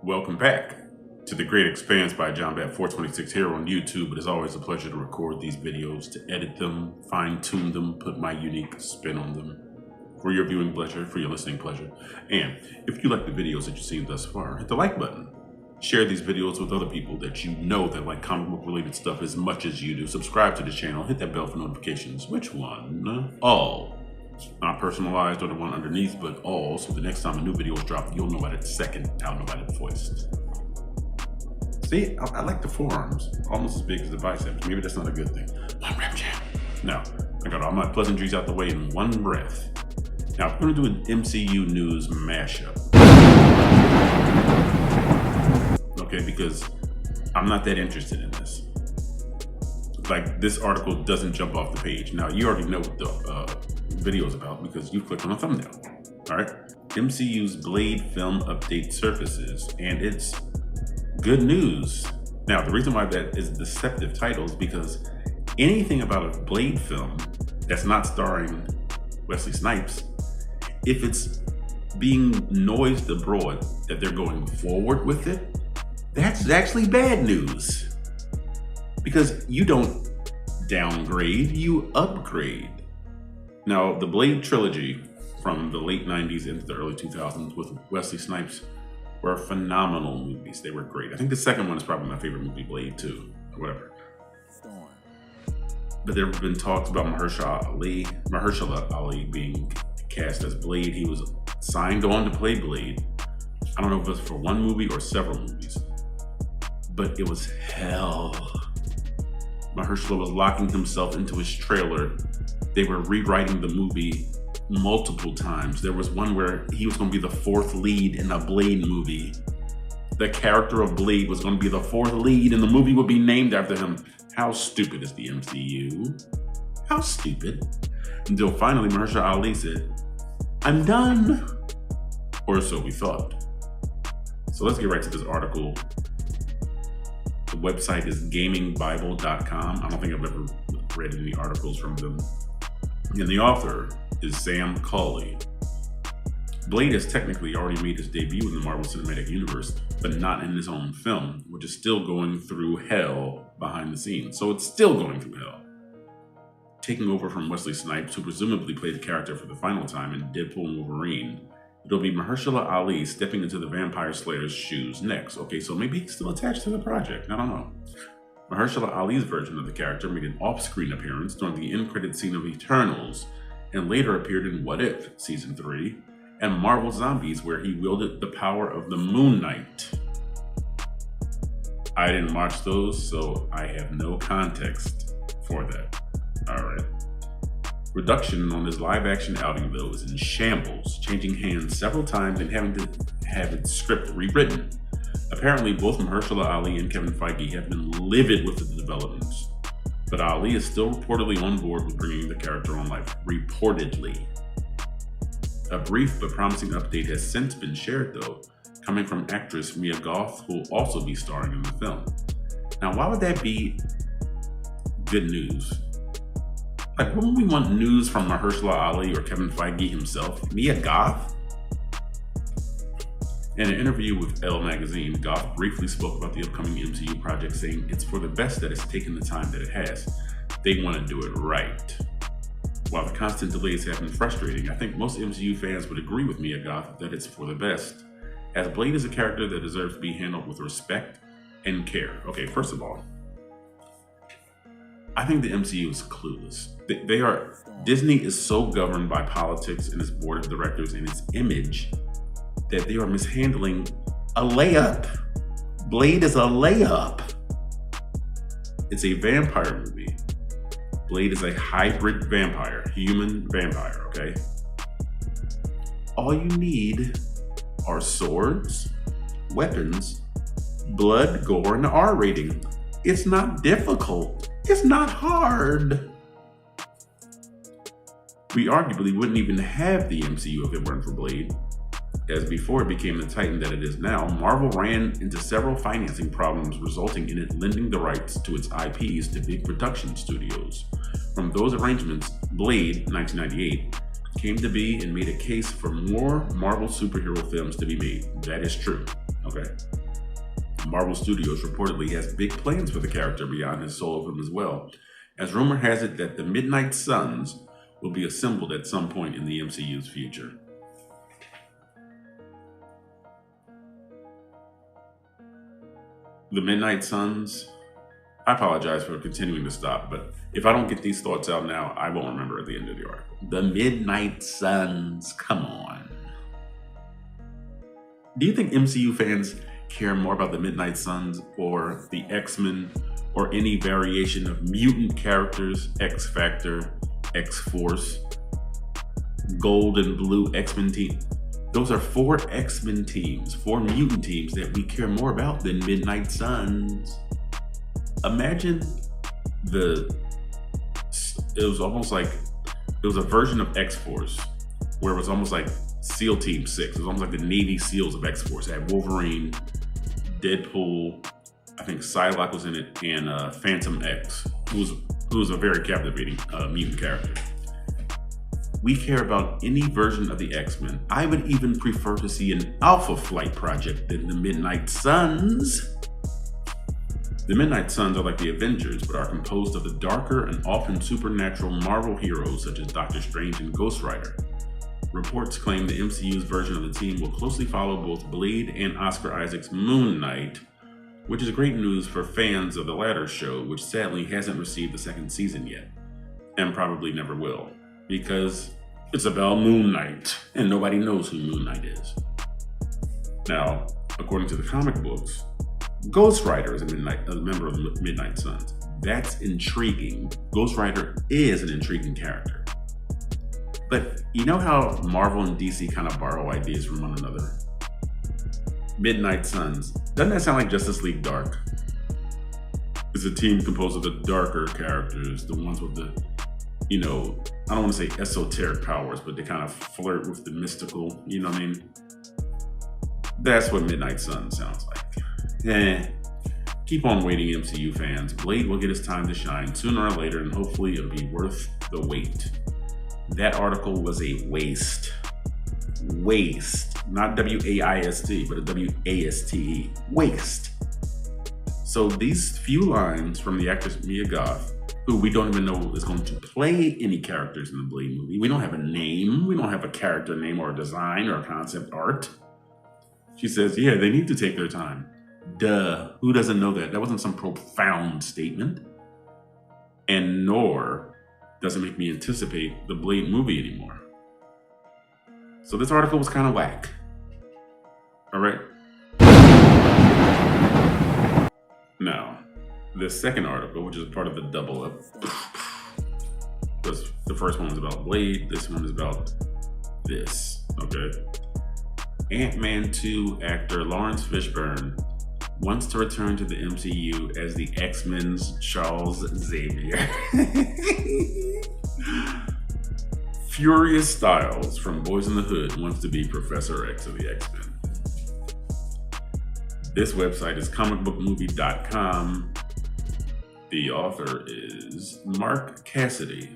Welcome back to The Great Expanse by John Bat 426 here on YouTube. It is always a pleasure to record these videos, to edit them, fine-tune them, put my unique spin on them for your viewing pleasure, for your listening pleasure. And if you like the videos that you've seen thus far, hit the like button. Share these videos with other people that you know that like comic book related stuff as much as you do. Subscribe to the channel, hit that bell for notifications. Which one? All. Not personalized or the one underneath, but all, so the next time a new video is dropped, you'll know about it second. I'll know about it first. See, I like the forearms, almost as big as the biceps. Maybe that's not a good thing. One rep jam. Now, I got all my pleasantries out the way in one breath. Now, I'm going to do an MCU News Mash-Up. Okay, because I'm not that interested in this. Like, this article doesn't jump off the page. Now, you already know what the video is about because you clicked on the thumbnail. All right, MCU's Blade film update surfaces, and it's good news. Now, the reason why that is a deceptive title is because anything about a Blade film that's not starring Wesley Snipes, if it's being noised abroad that they're going forward with it, that's actually bad news. Because you don't downgrade, you upgrade. Now, the Blade trilogy from the late 90s into the early 2000s with Wesley Snipes were phenomenal movies. They were great. I think the second one is probably my favorite movie, Blade 2, or whatever. But there have been talks about Mahershala Ali being cast as Blade. He was signed on to play Blade. I don't know if it was for one movie or several movies, but it was hell. Mahershala was locking himself into his trailer. They were rewriting the movie multiple times. There was one where he was going to be the fourth lead in a Blade movie. The character of Blade was going to be the fourth lead and the movie would be named after him. How stupid is the MCU? How stupid? Until finally Mahershala Ali said, "I'm done." Or so we thought. So let's get right to this article. The website is gamingbible.com. I don't think I've ever read any articles from them. And the author is Sam Cawley. Blade has technically already made his debut in the Marvel Cinematic Universe, but not in his own film, which is still going through hell behind the scenes. So it's still going through hell. Taking over from Wesley Snipes, who presumably played the character for the final time in Deadpool and Wolverine, it'll be Mahershala Ali stepping into the Vampire Slayer's shoes next. Okay, so maybe he's still attached to the project. I don't know. Mahershala Ali's version of the character made an off-screen appearance during the end-credit scene of Eternals, and later appeared in What If Season 3, and Marvel Zombies, where he wielded the power of the Moon Knight. I didn't watch those, so I have no context for that. All right. Production on this live-action outing, though, is in shambles, changing hands several times and having to have its script rewritten. Apparently, both Mahershala Ali and Kevin Feige have been livid with the developments, but Ali is still reportedly on board with bringing the character on life. Reportedly. A brief but promising update has since been shared, though, coming from actress Mia Goth, who will also be starring in the film. Now, why would that be good news? Like, wouldn't we want news from Mahershala Ali or Kevin Feige himself? Mia Goth? In an interview with Elle magazine, Goth briefly spoke about the upcoming MCU project, saying it's for the best that it's taken the time that it has. They want to do it right. While the constant delays have been frustrating, I think most MCU fans would agree with Mia Goth that it's for the best, as Blade is a character that deserves to be handled with respect and care. Okay, first of all, I think the MCU is clueless. Disney is so governed by politics and its board of directors and its image that they are mishandling a layup. Blade is a layup. It's a vampire movie. Blade is a hybrid vampire, human vampire, okay? All you need are swords, weapons, blood, gore, and R rating. It's not difficult. It's not hard. We arguably wouldn't even have the MCU if it weren't for Blade. As before it became the titan that it is now, Marvel ran into several financing problems, resulting in it lending the rights to its IPs to big production studios. From those arrangements, Blade, 1998, came to be and made a case for more Marvel superhero films to be made. That is true. Okay. Marvel Studios reportedly has big plans for the character beyond his solo film as well, as rumor has it that the Midnight Suns will be assembled at some point in the MCU's future. The Midnight Suns, I apologize for continuing to stop, but if I don't get these thoughts out now, I won't remember at the end of the article. The Midnight Suns, come on. Do you think MCU fans care more about the Midnight Suns or the X-Men or any variation of mutant characters, X-Factor, X-Force, Gold and Blue X-Men team? Those are 4 X-Men teams, 4 mutant teams that we care more about than Midnight Suns. Imagine it was almost like, it was a version of X-Force where it was almost like SEAL Team 6. It was almost like the Navy SEALs of X-Force. It had Wolverine, Deadpool, I think Psylocke was in it, and Phantom X, who was a very captivating mutant character. We care about any version of the X-Men. I would even prefer to see an Alpha Flight project than the Midnight Suns. The Midnight Suns are like the Avengers, but are composed of the darker and often supernatural Marvel heroes such as Doctor Strange and Ghost Rider. Reports claim the MCU's version of the team will closely follow both Blade and Oscar Isaac's Moon Knight, which is great news for fans of the latter show, which sadly hasn't received the 2nd season yet, and probably never will, because it's about Moon Knight, and nobody knows who Moon Knight is. Now, according to the comic books, Ghost Rider is a member of the Midnight Suns. That's intriguing. Ghost Rider is an intriguing character. But you know how Marvel and DC kind of borrow ideas from one another? Midnight Suns. Doesn't that sound like Justice League Dark? It's a team composed of the darker characters, the ones with the, I don't want to say esoteric powers, but they kind of flirt with the mystical, you know what I mean? That's what Midnight Suns sounds like. Keep on waiting, MCU fans. Blade will get his time to shine sooner or later, and hopefully it'll be worth the wait. That article was a waste. Waste. Not W-A-I-S-T, but a W-A-S-T-E. Waste. So these few lines from the actress Mia Goth, who we don't even know is going to play any characters in the Blade movie. We don't have a name. We don't have a character name or a design or a concept art. She says, yeah, they need to take their time. Duh. Who doesn't know that? That wasn't some profound statement. And nor doesn't make me anticipate the Blade movie anymore. So this article was kind of whack. All right. Now, the second article, which is part of the double up, because the first one was about Blade, this one is about this, okay? Ant-Man 2 actor Lawrence Fishburne wants to return to the MCU as the X-Men's Charles Xavier. Furious Styles from Boys in the Hood wants to be Professor X of the X-Men. This website is comicbookmovie.com. The author is Mark Cassidy.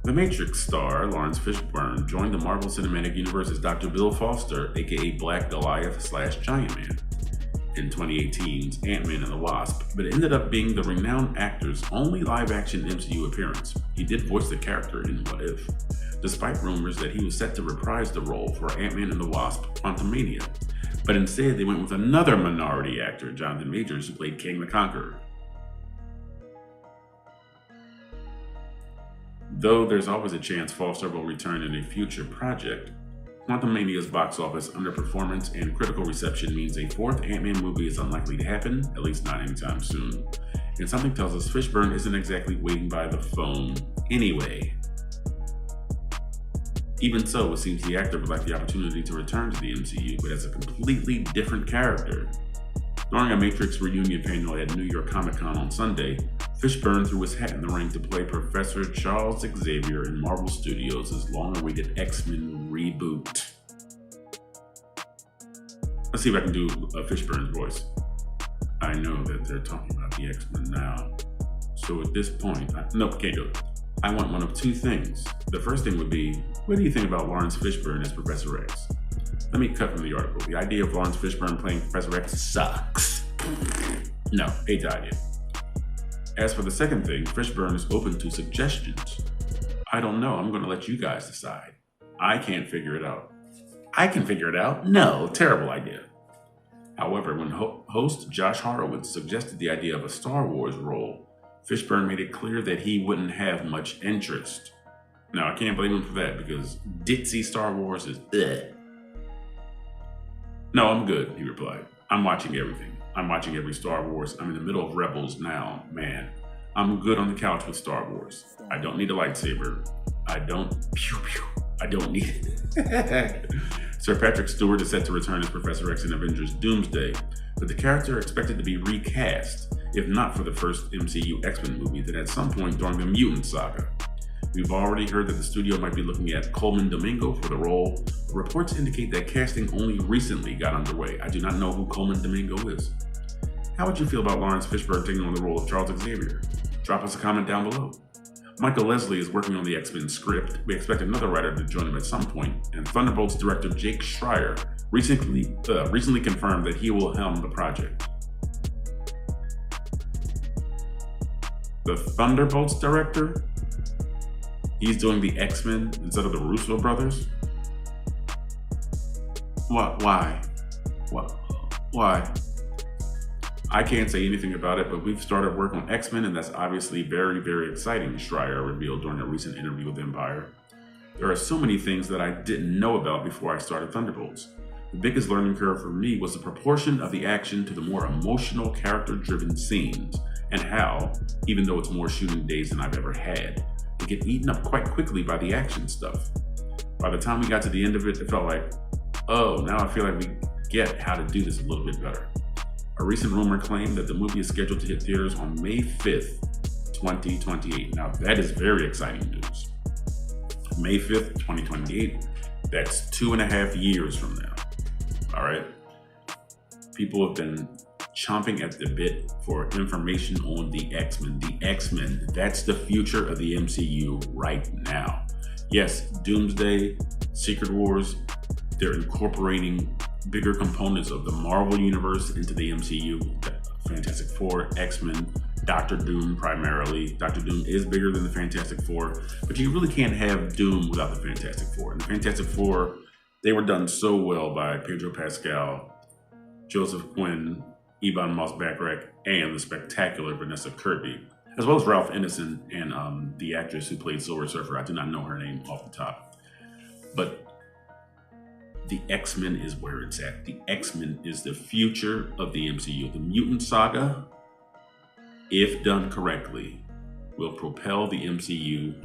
The Matrix star Lawrence Fishburne joined the Marvel Cinematic Universe as Dr. Bill Foster, aka Black Goliath / Giant Man, in 2018's Ant-Man and the Wasp, but it ended up being the renowned actor's only live-action MCU appearance. He did voice the character in What If, despite rumors that he was set to reprise the role for Ant-Man and the Wasp: Quantumania, but instead they went with another minority actor, Jonathan Majors, who played King the Conqueror. Though there's always a chance Foster will return in a future project, Quantumania's box office underperformance and critical reception means a 4th Ant-Man movie is unlikely to happen, at least not anytime soon. And something tells us Fishburne isn't exactly waiting by the phone anyway. Even so, it seems the actor would like the opportunity to return to the MCU, but as a completely different character. During a Matrix reunion panel at New York Comic Con on Sunday, Fishburne threw his hat in the ring to play Professor Charles Xavier in Marvel Studios' long-awaited X-Men reboot. Let's see if I can do a Fishburne's voice. I know that they're talking about the X-Men now. So at this point, nope, can't do it. I want one of two things. The first thing would be, what do you think about Lawrence Fishburne as Professor X? Let me cut from the article. The idea of Lawrence Fishburne playing Professor X sucks. No, hate the idea. As for the second thing, Fishburne is open to suggestions. I don't know. I'm going to let you guys decide. I can't figure it out. I can figure it out? No, terrible idea. However, when host Josh Horowitz suggested the idea of a Star Wars role, Fishburne made it clear that he wouldn't have much interest. Now, I can't blame him for that because ditzy Star Wars is ugh. No, I'm good, he replied. I'm watching everything. I'm watching every Star Wars. I'm in the middle of Rebels now, man. I'm good on the couch with Star Wars. I don't need a lightsaber. I don't need it. Sir Patrick Stewart is set to return as Professor X in Avengers Doomsday, but the character expected to be recast, if not for the first MCU X-Men movie, then at some point during the Mutant Saga. We've already heard that the studio might be looking at Coleman Domingo for the role. Reports indicate that casting only recently got underway. I do not know who Coleman Domingo is. How would you feel about Lawrence Fishburne taking on the role of Charles Xavier? Drop us a comment down below. Michael Leslie is working on the X-Men script. We expect another writer to join him at some point, and Thunderbolts director Jake Schreier recently confirmed that he will helm the project. The Thunderbolts director? He's doing the X-Men instead of the Russo brothers? What? Why? What? Why? I can't say anything about it, but we've started work on X-Men, and that's obviously very, very exciting, Schreier revealed during a recent interview with Empire. There are so many things that I didn't know about before I started Thunderbolts. The biggest learning curve for me was the proportion of the action to the more emotional, character-driven scenes, and how, even though it's more shooting days than I've ever had, they get eaten up quite quickly by the action stuff. By the time we got to the end of it, it felt like, oh, now I feel like we get how to do this a little bit better. A recent rumor claimed that the movie is scheduled to hit theaters on May 5th, 2028. Now that is very exciting news. May 5th, 2028, that's 2.5 years from now, all right? People have been chomping at the bit for information on the X-Men. The X-Men, that's the future of the MCU right now. Yes, Doomsday, Secret Wars, they're incorporating bigger components of the Marvel Universe into the MCU. Fantastic Four, X-Men, Doctor Doom primarily. Doctor Doom is bigger than the Fantastic Four, but you really can't have Doom without the Fantastic Four. And the Fantastic Four, they were done so well by Pedro Pascal, Joseph Quinn, Ebon Moss-Backrack, and the spectacular Vanessa Kirby, as well as Ralph Ineson and the actress who played Silver Surfer. I do not know her name off the top. But the X-Men is where it's at. The X-Men is the future of the MCU. The Mutant Saga, if done correctly, will propel the MCU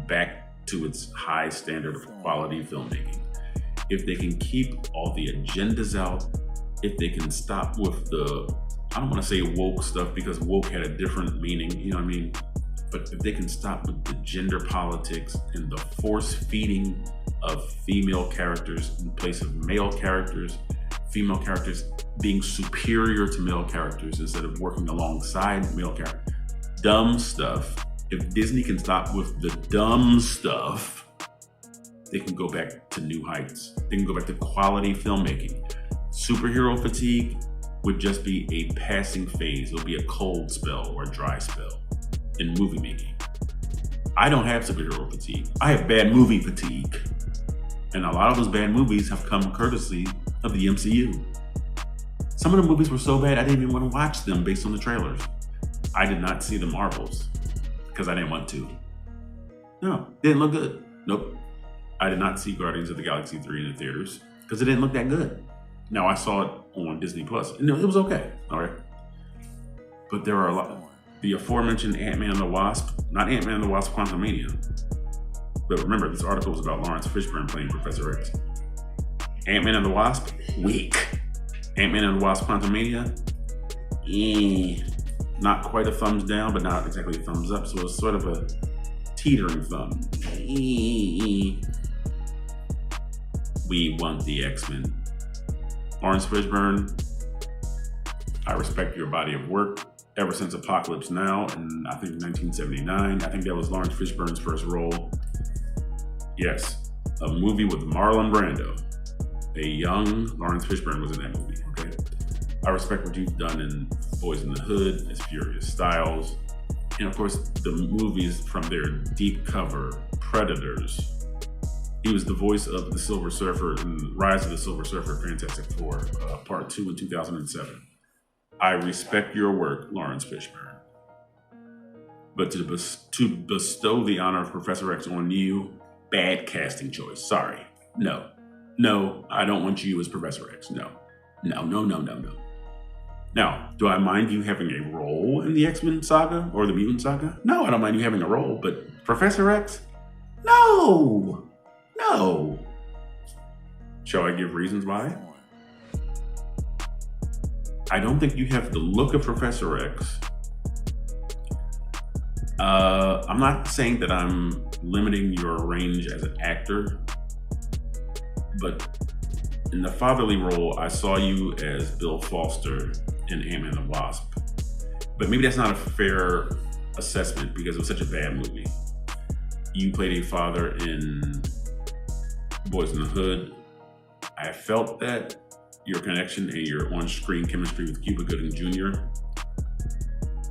back to its high standard of quality filmmaking. If they can keep all the agendas out, if they can stop with the, I don't want to say woke stuff because woke had a different meaning, you know what I mean? But if they can stop with the gender politics and the force feeding of female characters in place of male characters, female characters being superior to male characters instead of working alongside male characters. Dumb stuff. If Disney can stop with the dumb stuff, they can go back to new heights. They can go back to quality filmmaking. Superhero fatigue would just be a passing phase. It'll be a cold spell or a dry spell in movie making. I don't have superhero fatigue. I have bad movie fatigue. And a lot of those bad movies have come courtesy of the MCU. Some of the movies were so bad I didn't even want to watch them based on the trailers. I did not see the Marvels because I didn't want to. No, didn't look good. Nope. I did not see Guardians of the Galaxy 3 in the theaters because it didn't look that good. Now I saw it on Disney Plus and it was okay, all right? But there are a lot. The aforementioned Ant-Man and the Wasp, not Ant-Man and the Wasp Quantumania. But remember, this article was about Lawrence Fishburne playing Professor X. Ant-Man and the Wasp, weak. Ant-Man and the Wasp Quantumania, not quite a thumbs down, but not exactly a thumbs up. So it's sort of a teetering thumb. We want the X-Men. Lawrence Fishburne, I respect your body of work. Ever since Apocalypse Now, and I think 1979, I think that was Lawrence Fishburne's first role. Yes, a movie with Marlon Brando. A young Lawrence Fishburne was in that movie, okay? I respect what you've done in Boys in the Hood, as Furious Styles, and of course the movies from their deep cover, Predators. He was the voice of the Silver Surfer in Rise of the Silver Surfer, Fantastic Four, Part 2 in 2007. I respect your work, Lawrence Fishburne. But to bestow the honor of Professor X on you, bad casting choice. Sorry. No, I don't want you as Professor X. No. Now, do I mind you having a role in the X-Men saga or the Mutant saga? No, I don't mind you having a role, but Professor X? No. Shall I give reasons why? I don't think you have the look of Professor X. I'm not saying that I'm limiting your range as an actor, but in the fatherly role, I saw you as Bill Foster in Ant-Man and the Wasp. But maybe that's not a fair assessment because it was such a bad movie. You played a father in Boys in the Hood. I felt that your connection and your on-screen chemistry with Cuba Gooding Jr.,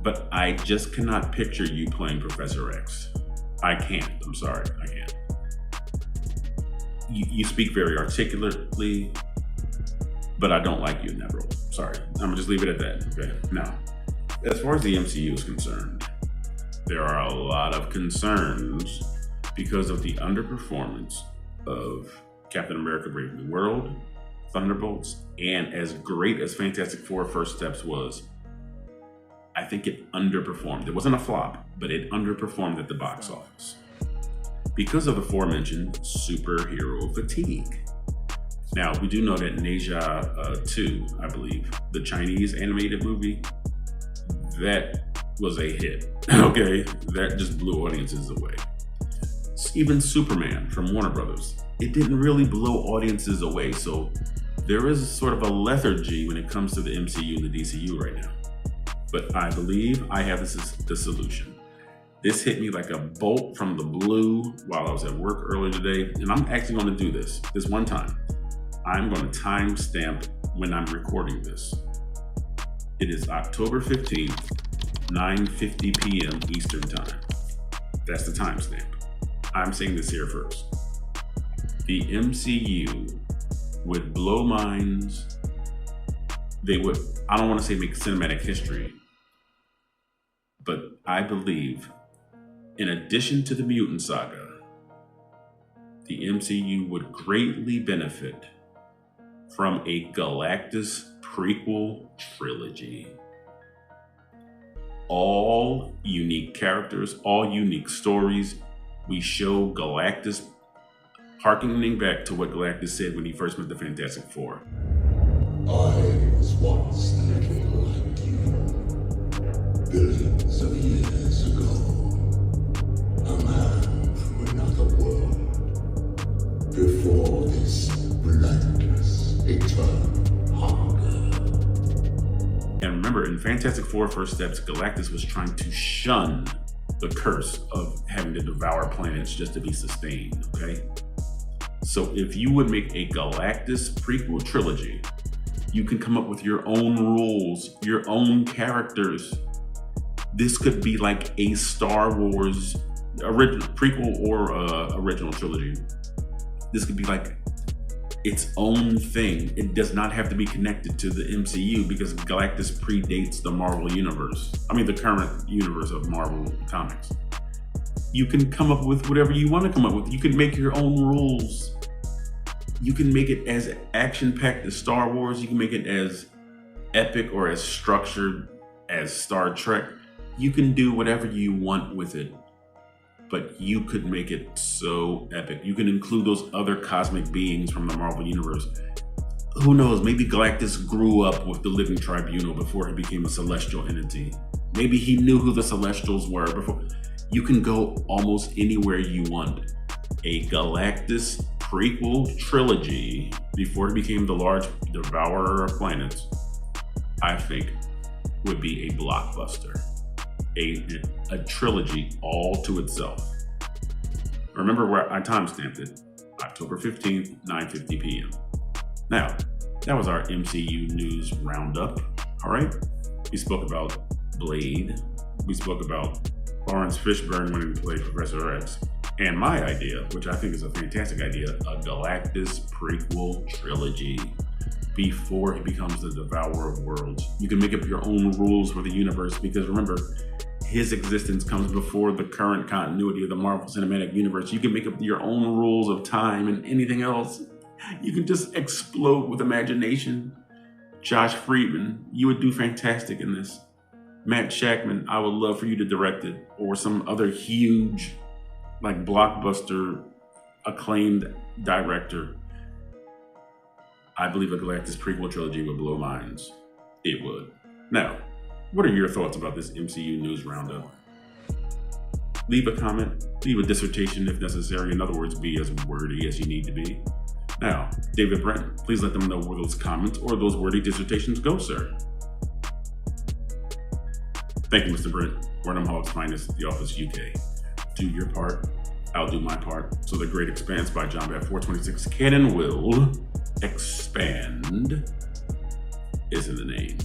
but I just cannot picture you playing Professor X. I can't. I'm sorry. I can't. You speak very articulately, but I don't like you in that role. Sorry. I'm gonna just leave it at that. Okay. Now, as far as the MCU is concerned, there are a lot of concerns because of the underperformance of Captain America: Brave New World, Thunderbolts, and as great as Fantastic Four: First Steps was, I think it underperformed. It wasn't a flop, but it underperformed at the box office because of the aforementioned superhero fatigue. Now, we do know that Neja 2, I believe, the Chinese animated movie, that was a hit, okay? That just blew audiences away. Even Superman from Warner Brothers, it didn't really blow audiences away, so there is sort of a lethargy when it comes to the MCU and the DCU right now. But I believe I have the solution. This hit me like a bolt from the blue while I was at work earlier today, and I'm actually going to do this one time. I'm going to timestamp when I'm recording this. It is October 15th, 9:50 p.m. Eastern Time. That's the timestamp. I'm saying this here first. The MCU would blow minds. They would, I don't want to say make cinematic history, but I believe in addition to the Mutant Saga, the MCU would greatly benefit from a Galactus prequel trilogy. All unique characters, all unique stories. We show Galactus harkening back to what Galactus said when he first met the Fantastic Four. I was once little like you, billions of years ago, a man from another world, before this relentless, eternal hunger. And remember, in Fantastic Four: First Steps, Galactus was trying to shun the curse of having to devour planets just to be sustained, okay? So if you would make a Galactus prequel trilogy, you can come up with your own rules, your own characters. This could be like a Star Wars original prequel or original trilogy. This could be like its own thing. It does not have to be connected to the MCU because Galactus predates the Marvel universe. I mean, the current universe of Marvel comics. You can come up with whatever you want to come up with. You can make your own rules. You can make it as action-packed as Star Wars. You can make it as epic or as structured as Star Trek. You can do whatever you want with it, but you could make it so epic. You can include those other cosmic beings from the Marvel universe. Who knows, maybe Galactus grew up with the Living Tribunal before he became a celestial entity. Maybe he knew who the Celestials were before. You can go almost anywhere you want. A Galactus prequel trilogy before he became the large devourer of planets, I think would be a blockbuster. A trilogy all to itself. Remember where I timestamped it, October 15th, 9:50 p.m. Now, that was our MCU News Roundup. All right, we spoke about Blade. We spoke about Lawrence Fishburne wanting to play Professor X. And my idea, which I think is a fantastic idea, a Galactus prequel trilogy before he becomes the Devourer of Worlds. You can make up your own rules for the universe because remember, his existence comes before the current continuity of the Marvel Cinematic Universe. You can make up your own rules of time and anything else. You can just explode with imagination. Josh Friedman, you would do fantastic in this. Matt Shackman, I would love for you to direct it, or some other huge, like blockbuster, acclaimed director. I believe a Galactus prequel trilogy would blow minds. It would. Now, what are your thoughts about this MCU News Roundup? Leave a comment, leave a dissertation if necessary. In other words, be as wordy as you need to be. Now, David Brent, please let them know where those comments or those wordy dissertations go, sir. Thank you, Mr. Brent. Burnham Hall's finest, The Office UK. Do your part, I'll do my part. So The Great Expanse by John Bat 426 can and will expand is in the name.